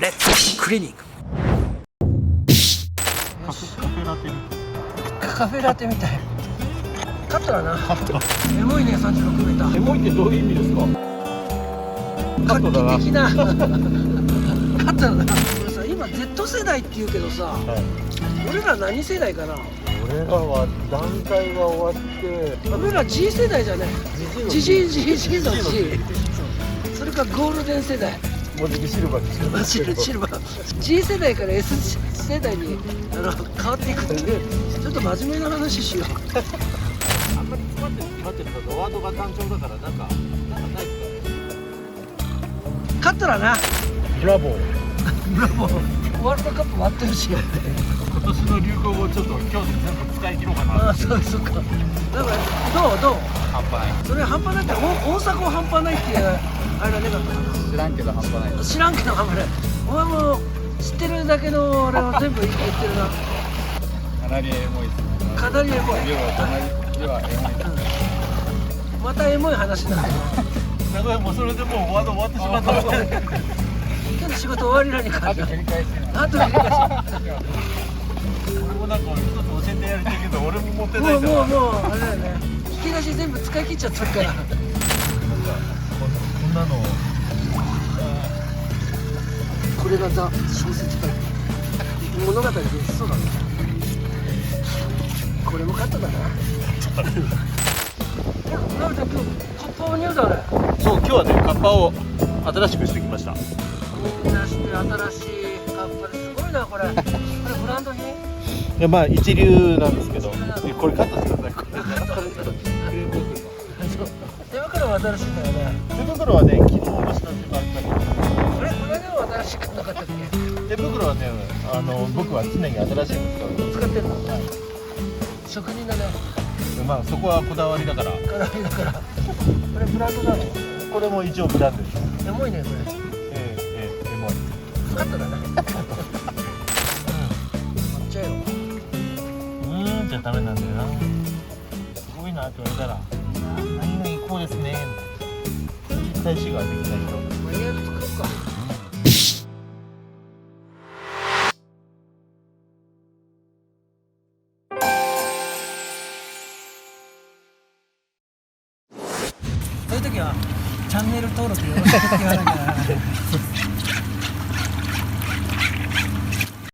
レッツクリニック。カフェラテみたい。カットだな。エモいね、36メーター。エモいってどういう意味ですか？カットだな。画期的なカットだな。これさ、今 Z 世代って言うけどさ、はい、俺ら何世代かな。俺らは段階が終わって、俺ら G 世代じゃない。G の G。それかゴールデン世代。もうじきシルバーですけど。シルバー。G 世代から S 世代に変わっていくっていう、ちょっと真面目な話しよう。あんまり詰まってるとワードが単調だからなんかないですカットだな。ブラボー。ブラボー。ワールドカップ終わってるし。今年の流行語をちょっと今日で全部使い切ろうかな。ああ、そうか。だからどう半端ない。それ半端ないって大阪は半端ないっていうあれがねかったかな。知らんけど半端ない。知らんけど半端ない。お前も知ってるだけの俺は全部言ってるな。かなりエモいですね。かなりエモい。またエモい話なんだよ。名古屋もそれでもうワード終わってしまった。今日の仕事終わりらに感じ。あと繰り返し。俺もなんか一つ教えてやりたいけど俺も持ってないから。もうあれだよね。引き出し全部使い切っちゃったから。こんなの。これがザ小説家物語でそうだね。これもカットだな。なるちゃん今日カッパを似合うだね。そう、今日はねカッパを新しくしてきました。みんなして新しいカッパですごいなこれ。これブランド品？いやまあ一流なんですけど、これカットしてください。これ手袋は新しいんだよね。手袋はね昨日おろしたってばっかり。これでも新しくなかったっけ？手袋はね僕は常に新しいの使ってるの？はい。職人だね。まあそこはこだわりだから。こだわりだから。これブランドなの？これも一応ブランドです。エモいねこれ。エモい。カットだね。抹茶よ。じゃダメなんだよな。すごいなって言われたら、何々こうですね。実際死ができないと。マニュアル作るか。そういう時はチャンネル登録よろしくって言わなきゃな。